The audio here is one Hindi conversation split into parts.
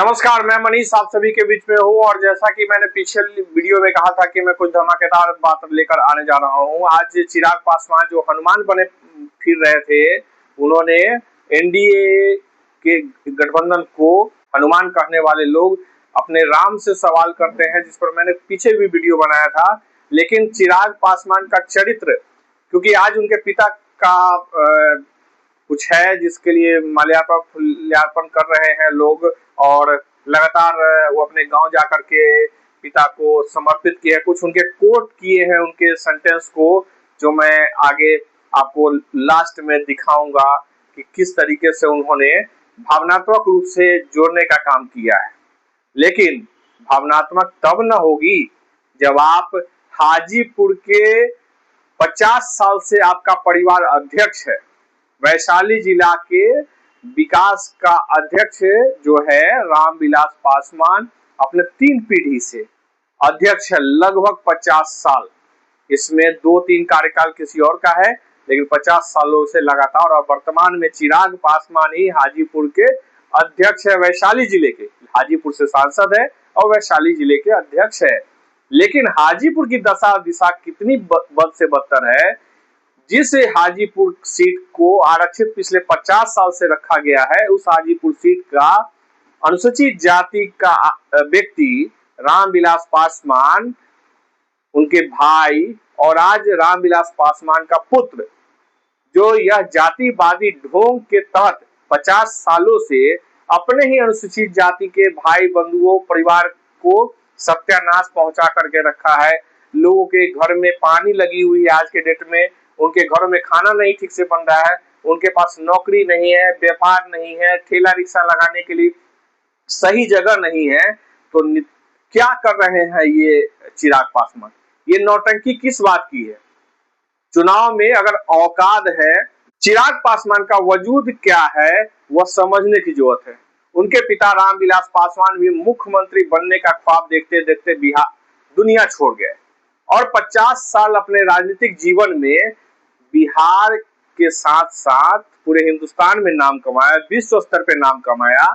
नमस्कार, मैं मनीष आप सभी के बीच में हूँ। और जैसा कि मैंने पिछले वीडियो में कहा था कि मैं कुछ धमाकेदार बात लेकर आने जा रहा हूँ। आज चिराग पासवान जो हनुमान बने फिर रहे थे, उन्होंने एनडीए के गठबंधन को हनुमान कहने वाले लोग अपने राम से सवाल करते हैं, जिस पर मैंने पीछे भी वीडियो बनाया था। लेकिन चिराग पासवान का चरित्र, क्योंकि आज उनके पिता का कुछ है जिसके लिए माल्यार्पण कर रहे हैं लोग, और लगातार वो अपने गांव जाकर के पिता को समर्पित किए हैं। कुछ उनके कोट किए हैं, उनके सेंटेंस को, जो मैं आगे आपको लास्ट में दिखाऊंगा कि किस तरीके से उन्होंने भावनात्मक रूप से जोड़ने का काम किया है। लेकिन भावनात्मक तब न होगी जब आप हाजीपुर के 50 साल से आपका परिवार अध्यक्ष है, वैशाली जिला के विकास का अध्यक्ष जो है रामविलास पासवान, अपने 3 पीढ़ी से अध्यक्ष है, लगभग 50 साल। इसमें 2-3 कार्यकाल किसी और का है, लेकिन 50 सालों से लगातार। और वर्तमान में चिराग पासवान ही हाजीपुर के अध्यक्ष है, वैशाली जिले के। हाजीपुर से सांसद है और वैशाली जिले के अध्यक्ष है। लेकिन हाजीपुर की दशा दिशा कितनी बद से बदतर है। जिस हाजीपुर सीट को आरक्षित पिछले 50 साल से रखा गया है, उस हाजीपुर सीट का अनुसूचित जाति का व्यक्ति रामविलास पासवान, उनके भाई और आज रामविलास पासवान का पुत्र, जो यह जातिवादी ढोंग के तहत 50 सालों से अपने ही अनुसूचित जाति के भाई बंधुओं परिवार को सत्यानाश पहुंचा करके रखा है। लोगों के घर में पानी लगी हुई है आज के डेट में, उनके घरों में खाना नहीं ठीक से बन रहा है, उनके पास नौकरी नहीं है, व्यापार नहीं है, ठेला रिक्शा लगाने के लिए सही जगह नहीं है। तो क्या कर रहे हैं ये चिराग पासवान? ये नौटंकी किस बात की है? चुनाव में अगर औकात है, चिराग पासवान का वजूद क्या है, वह समझने की जरूरत है। उनके पिता रामविलास पासवान भी मुख्यमंत्री बनने का ख्वाब देखते देखते बिहार दुनिया छोड़ गए और 50 साल अपने राजनीतिक जीवन में बिहार के साथ साथ पूरे हिंदुस्तान में नाम कमाया, विश्व स्तर पे नाम कमाया।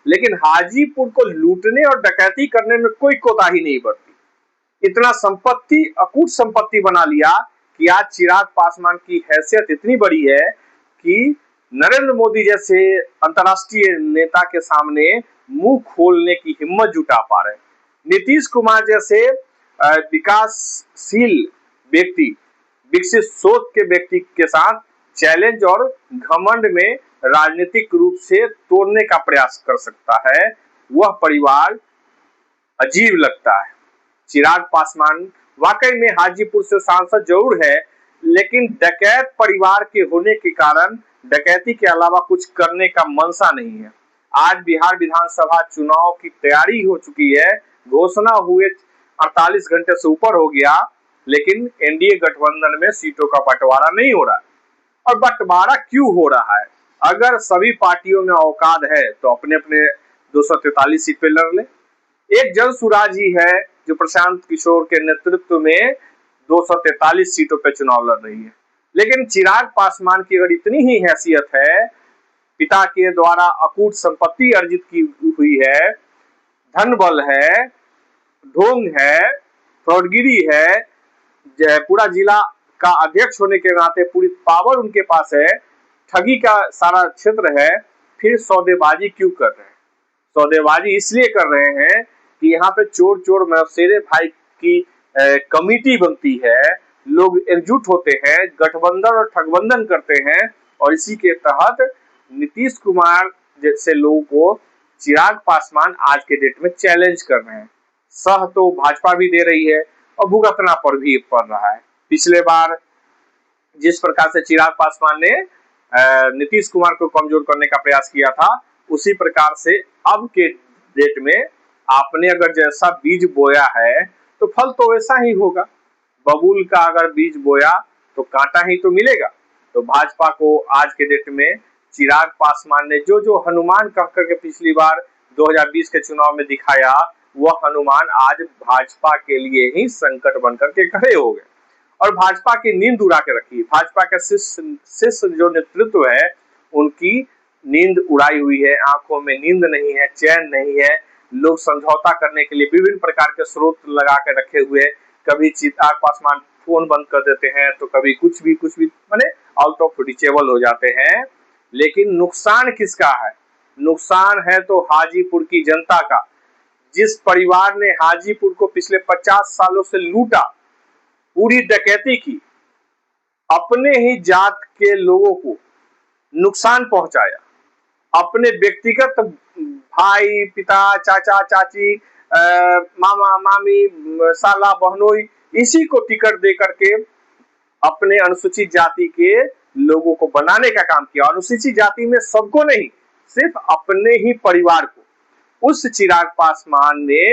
लेकिन हाजीपुर को लूटने और डकैती करने में कोई कोताही नहीं बरती। इतना संपत्ति, अकूट संपत्ति बना लिया कि आज चिराग पासवान की हैसियत इतनी बड़ी है कि नरेंद्र मोदी जैसे अंतर्राष्ट्रीय नेता के सामने मुंह खोलने की हिम्मत जुटा पा रहे। नीतीश कुमार जैसे विकासशील व्यक्ति, विकसित सोच के व्यक्ति के साथ चैलेंज और घमंड में राजनीतिक रूप से तोड़ने का प्रयास कर सकता है, वह परिवार अजीब लगता है। चिराग पासवान वाकई में हाजीपुर से सांसद जरूर है, लेकिन डकैत परिवार के होने के कारण डकैती के अलावा कुछ करने का मनसा नहीं है। आज बिहार विधानसभा चुनाव की तैयारी हो चुकी है, घोषणा हुए 48 घंटे से ऊपर हो गया, लेकिन एनडीए गठबंधन में सीटों का बंटवारा नहीं हो रहा है। और बंटवारा क्यों हो रहा है? अगर सभी पार्टियों में औकात है तो अपने अपने 243 सीट पे लड़ ले। एक जन सुराज ही है जो प्रशांत किशोर के नेतृत्व में 243 सीटों पे चुनाव लड़ रही है। लेकिन चिराग पासवान की अगर इतनी ही हैसियत है, पिता के द्वारा अकूट संपत्ति अर्जित की हुई है, धन बल है, ढोंग है, फ्रॉडगिरी है, पूरा जिला का अध्यक्ष होने के नाते पूरी पावर उनके पास है, ठगी का सारा क्षेत्र है, फिर सौदेबाजी क्यों कर रहे हैं? सौदेबाजी इसलिए कर रहे हैं कि यहाँ पे चोर चोर मौसेरे भाई की कमिटी बनती है, लोग एकजुट होते हैं, गठबंधन और ठगबंधन करते हैं, और इसी के तहत नीतीश कुमार जैसे लोगों को चिराग पासवान आज के डेट में चैलेंज कर रहे हैं। सह तो भाजपा भी दे रही है और भुगतना पर भी पड़ रहा है। पिछले बार जिस प्रकार से चिराग पासवान ने नीतीश कुमार को कमजोर करने का प्रयास किया था, उसी प्रकार से अब के डेट में आपने अगर जैसा बीज बोया है तो फल तो वैसा ही होगा। बबूल का अगर बीज बोया तो कांटा ही तो मिलेगा। तो भाजपा को आज के डेट में चिराग पासवान ने जो जो हनुमान कह करके पिछली बार 2020 के चुनाव में दिखाया, वह हनुमान आज भाजपा के लिए ही संकट बनकर के खड़े हो गए और भाजपा की नींद उड़ा के रखी। भाजपा का शिष्य जो नेतृत्व है, उनकी नींद उड़ाई हुई है, आंखों में नींद नहीं है, चैन नहीं है। लोग समझौता करने के लिए विभिन्न प्रकार के स्रोत लगा के रखे हुए, कभी चिराग पासवान फोन बंद कर देते हैं, तो कभी कुछ भी माने आउट ऑफ रिचेबल हो जाते हैं। लेकिन नुकसान किसका है? नुकसान है तो हाजीपुर की जनता का। जिस परिवार ने हाजीपुर को पिछले 50 सालों से लूटा, पूरी डकैती की, अपने ही जात के लोगों को नुकसान पहुंचाया, अपने व्यक्तिगत भाई, पिता, चाचा, चाची, मामा, मामी, साला, बहनोई, इसी को टिकट दे करके अपने अनुसूचित जाति के लोगों को बनाने का काम किया। अनुसूचित जाति में सबको नहीं, सिर्फ अपने ही परिवार को। उस चिराग पासवान ने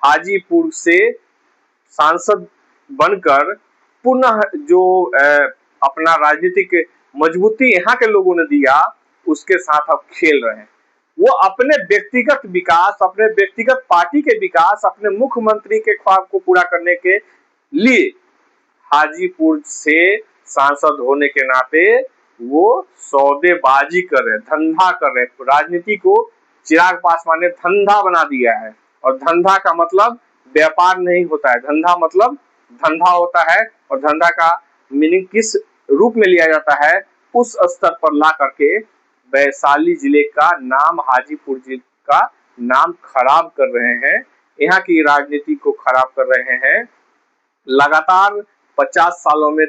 हाजीपुर से सांसद बनकर पुनः जो अपना राजनीतिक मजबूती यहाँ के लोगों ने दिया, उसके साथ अब खेल रहे हैं। वो अपने व्यक्तिगत विकास, अपने व्यक्तिगत पार्टी के विकास, अपने मुख्यमंत्री के ख्वाब को पूरा करने के लिए हाजीपुर से सांसद होने के नाते वो सौदेबाजी कर रहे, धंधा कर रहे। राजनीति को चिराग पासवान ने धंधा बना दिया है, और धंधा का मतलब व्यापार नहीं होता है, धंधा मतलब धंधा होता है। और धंधा का मीनिंग किस रूप में लिया जाता है, उस स्तर पर ला करके वैशाली जिले का नाम, हाजीपुर जिले का नाम खराब कर रहे हैं, यहाँ की राजनीति को खराब कर रहे हैं। लगातार 50 सालों में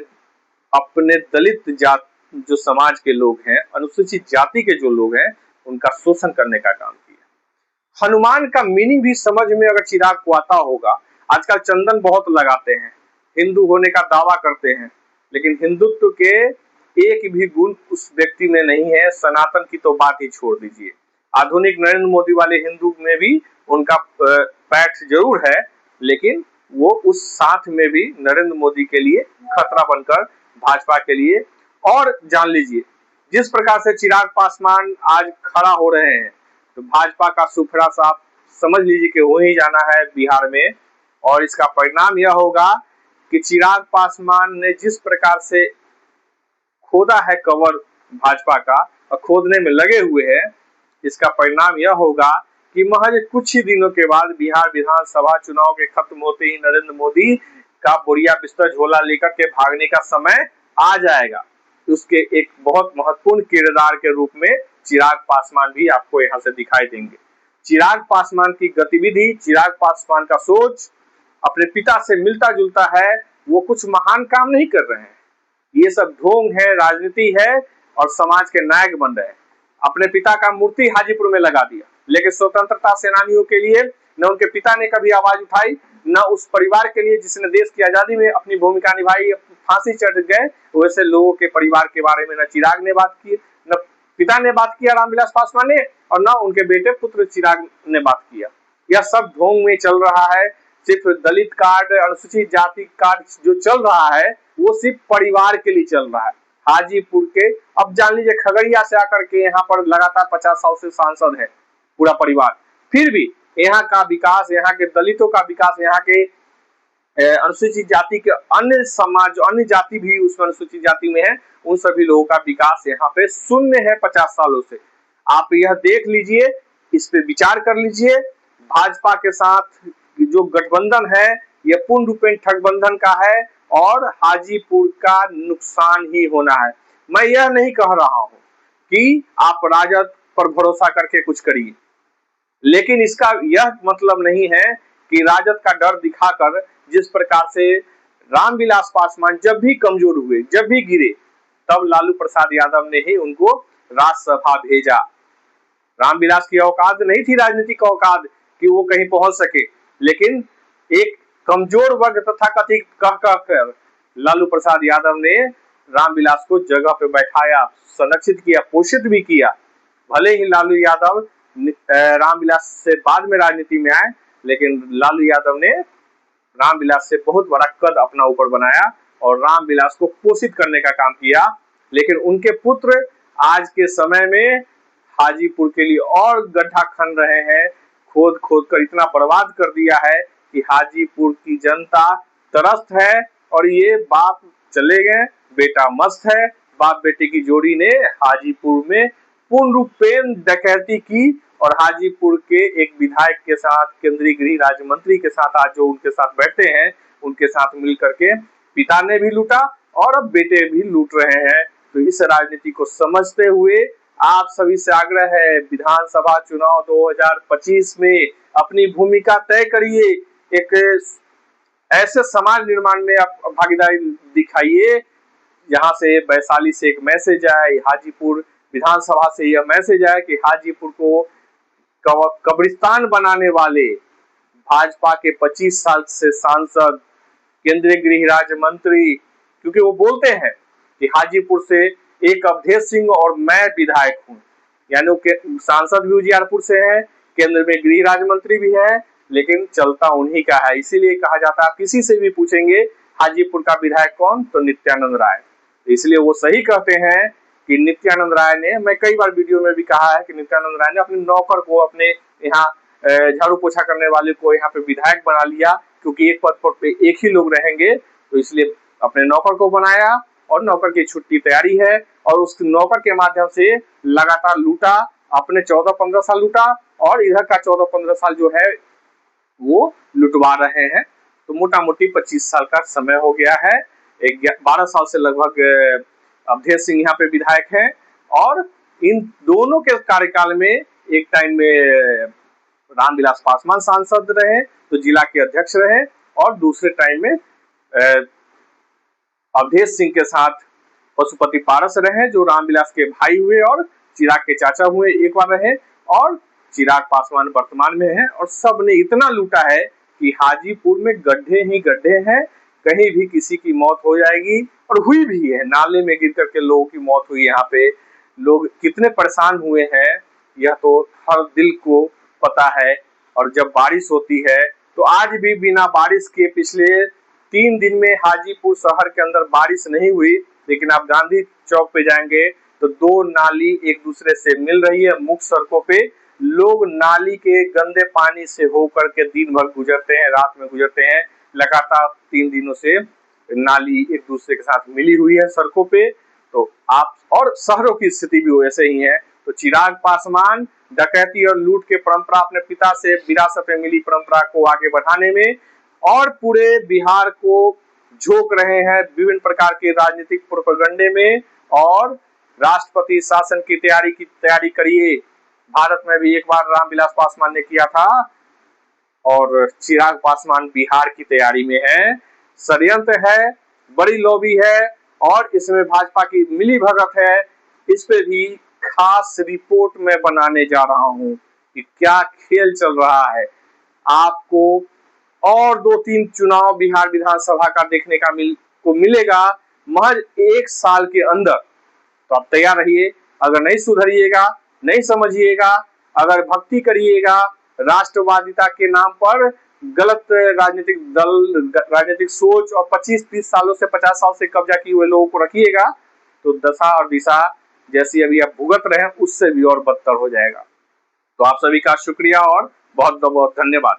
अपने दलित जात जो समाज के लोग हैं, अनुसूचित जाति के जो लोग हैं, उनका शोषण करने का काम किया। हनुमान का मीनिंग भी समझ में अगर चिराग को आता होगा, आजकल चंदन बहुत लगाते हैं, हिंदू होने का दावा करते हैं, लेकिन हिंदुत्व के एक भी गुण उस व्यक्ति में नहीं है। सनातन की तो बात ही छोड़ दीजिए, आधुनिक नरेंद्र मोदी वाले हिंदू में भी उनका पैठ जरूर है, लेकिन वो उस साथ में भी नरेंद्र मोदी के लिए खतरा बनकर भाजपा के लिए। और जान लीजिए, जिस प्रकार से चिराग पासवान आज खड़ा हो रहे हैं, तो भाजपा का सुफरा साफ समझ लीजिए कि हो ही जाना है बिहार में। और इसका परिणाम यह होगा कि चिराग पासवान ने जिस प्रकार से खोदा है कवर भाजपा का, और खोदने में लगे हुए हैं, इसका परिणाम यह होगा कि महज कुछ ही दिनों के बाद बिहार विधानसभा चुनाव के खत्म होते ही नरेंद्र मोदी का बोरिया बिस्तर झोला लेकर के भागने का समय आ जाएगा। उसके एक बहुत महत्वपूर्ण किरदार के रूप में चिराग पासवान भी आपको यहाँ से दिखाई देंगे। चिराग पासवान की गतिविधि, चिराग पासवान का सोच अपने पिता से मिलता जुलता है। वो कुछ महान काम नहीं कर रहे हैं, ये सब ढोंग है, राजनीति है, और समाज के नायक बन रहे हैं। अपने पिता का मूर्ति हाजीपुर में लगा दिया, लेकिन स्वतंत्रता सेनानियों के लिए न उनके पिता ने कभी आवाज उठाई, न उस परिवार के लिए जिसने देश की आजादी में अपनी भूमिका निभाई, फांसी चढ़ गए, वैसे लोगों के परिवार के बारे में न चिराग ने बात की, न पिता ने बात किया रामविलास पासवान ने, और न उनके बेटे पुत्र चिराग ने बात किया। यह सब ढोंग में चल रहा है। सिर्फ दलित कार्ड, अनुसूचित जाति कार्ड जो चल रहा है, वो सिर्फ परिवार के लिए चल रहा है। हाजीपुर के, अब जान लीजिए, खगड़िया से आकर के यहाँ पर लगातार 50 साल से सांसद है पूरा परिवार, फिर भी यहाँ का विकास, यहाँ के दलितों का विकास, यहाँ के अनुसूचित जाति के अन्य समाज, अन्य जाति भी उसमें अनुसूचित जाति में है, उन सभी लोगों का विकास यहाँ पे शून्य है 50 सालों से। आप यह देख लीजिए, इस पे विचार कर लीजिए। भाजपा के साथ जो गठबंधन है, यह पूर्ण रूपेण ठगबंधन का है, और हाजीपुर का नुकसान ही होना है। मैं यह नहीं कह रहा हूं कि आप राजद पर भरोसा करके कुछ करिए, लेकिन इसका यह मतलब नहीं है कि राजद का डर दिखाकर, जिस प्रकार से रामविलास पासवान जब भी कमजोर हुए, जब भी गिरे, तब लालू प्रसाद यादव ने ही उनको राज्यसभा भेजा। रामविलास की औकात नहीं थी, राजनीतिक औकात, कि वो कहीं पहुंच सके, लेकिन एक कमजोर वर्ग तथा कथित कह लालू प्रसाद यादव ने रामविलास को जगह पे बैठाया, संरक्षित किया, पोषित भी किया। भले ही लालू यादव रामविलास से बाद में राजनीति में आए, लेकिन लालू यादव ने रामविलास से बहुत बड़ा कद अपना ऊपर बनाया और रामविलास को पोषित करने का काम किया। लेकिन उनके पुत्र आज के समय में हाजीपुर के लिए और गड्ढा खन रहे हैं, खोद खोद कर इतना बर्बाद कर दिया है कि हाजीपुर की जनता त्रस्त है। और ये बाप चले गए, बेटा मस्त है, बाप बेटे की जोड़ी ने हाजीपुर में पूर्ण रूपेण डकैती की और हाजीपुर के एक विधायक के साथ, केंद्रीय गृह राज्य मंत्री के साथ आज जो उनके साथ बैठे हैं, उनके साथ मिलकर के पिता ने भी लूटा और अब बेटे भी लूट रहे हैं। तो इस राजनीति को समझते हुए आप सभी से आग्रह है, विधानसभा चुनाव 2025 में अपनी भूमिका तय करिए, एक ऐसे समाज निर्माण में आप भागीदारी दिखाइए जहां से वैशाली से एक मैसेज आए, हाजीपुर विधानसभा से यह मैसेज आए कि हाजीपुर को कब्रिस्तान बनाने वाले भाजपा के 25 साल से सांसद, केंद्रीय गृह राज्य मंत्री, क्योंकि वो बोलते हैं कि हाजीपुर से एक अवधेश सिंह और मैं विधायक हूँ, यानी कि सांसद भी उजियारपुर से है, केंद्र में गृह राज्य मंत्री भी है, लेकिन चलता उन्हीं का है। इसीलिए कहा जाता है, किसी से भी पूछेंगे हाजीपुर का विधायक कौन, तो नित्यानंद राय। इसलिए वो सही कहते हैं कि नित्यानंद राय ने, मैं कई बार वीडियो में भी कहा है कि नित्यानंद राय ने अपने नौकर को, अपने यहाँ झाड़ू पोछा करने वाले को यहाँ पे विधायक बना लिया, क्योंकि एक पद पर एक ही लोग रहेंगे, तो इसलिए अपने नौकर को बनाया और नौकर की छुट्टी तैयारी है और उस नौकर के माध्यम से लगातार लूटा, अपने 14-15 साल लूटा और इधर का 14-15 साल जो है वो लुटवा रहे हैं। तो मोटा मोटी 25 साल का समय हो गया है। 12 साल से लगभग अवधेश सिंह यहाँ पे विधायक हैं और इन दोनों के कार्यकाल में एक टाइम में रामविलास पासवान सांसद रहे, तो जिला के अध्यक्ष रहे, और दूसरे टाइम में अवधेश सिंह के साथ पशुपति पारस रहे जो रामविलास के भाई हुए और चिराग के चाचा हुए, एक बार रहे, और चिराग पासवान वर्तमान में है। और सब ने इतना लूटा है कि हाजीपुर में गड्ढे ही गड्ढे हैं, कहीं भी किसी की मौत हो जाएगी, और हुई भी है। नाले में गिर करके लोगों की मौत हुई। यहाँ पे लोग कितने परेशान हुए हैं यह तो हर दिल को पता है। और जब बारिश होती है तो आज भी बिना बारिश के पिछले 3 दिन में हाजीपुर शहर के अंदर बारिश नहीं हुई, लेकिन आप गांधी चौक पे जाएंगे तो 2 नाली एक दूसरे से मिल रही है। मुख्य सड़कों पे लोग नाली के गंदे पानी से होकर के दिन भर गुजरते हैं, रात में गुजरते हैं। लगातार 3 दिनों से नाली एक दूसरे के साथ मिली हुई है सड़कों पे। तो आप, और शहरों की स्थिति भी वैसे ही है। तो चिराग पासवान डकैती और लूट के परंपरा, अपने पिता से विरासत में मिली परंपरा को आगे बढ़ाने में और पूरे बिहार को झोंक रहे हैं विभिन्न प्रकार के राजनीतिक प्रोपेगेंडे में। और राष्ट्रपति शासन की तैयारी करिए। भारत में भी एक बार रामविलास पासवान ने किया था और चिराग पासवान बिहार की तैयारी में है। षड्यंत्र है, बड़ी लॉबी है और इसमें भाजपा की मिली भगत है। इस पे भी खास रिपोर्ट में बनाने जा रहा हूं कि क्या खेल चल रहा है। आपको और 2-3 चुनाव बिहार विधानसभा का देखने का मिलेगा महज 1 साल के अंदर। तो आप तैयार रहिए। अगर नहीं सुधरिएगा, नहीं समझिएगा, अगर भक्ति करिएगा, राष्ट्रवादिता के नाम पर गलत राजनीतिक दल, राजनीतिक सोच और 25-30 सालों से 50 साल से कब्जा किए हुए लोगों को रखिएगा, तो दशा और दिशा जैसी अभी आप भुगत रहे हैं उससे भी और बदतर हो जाएगा। तो आप सभी का शुक्रिया और बहुत बहुत धन्यवाद।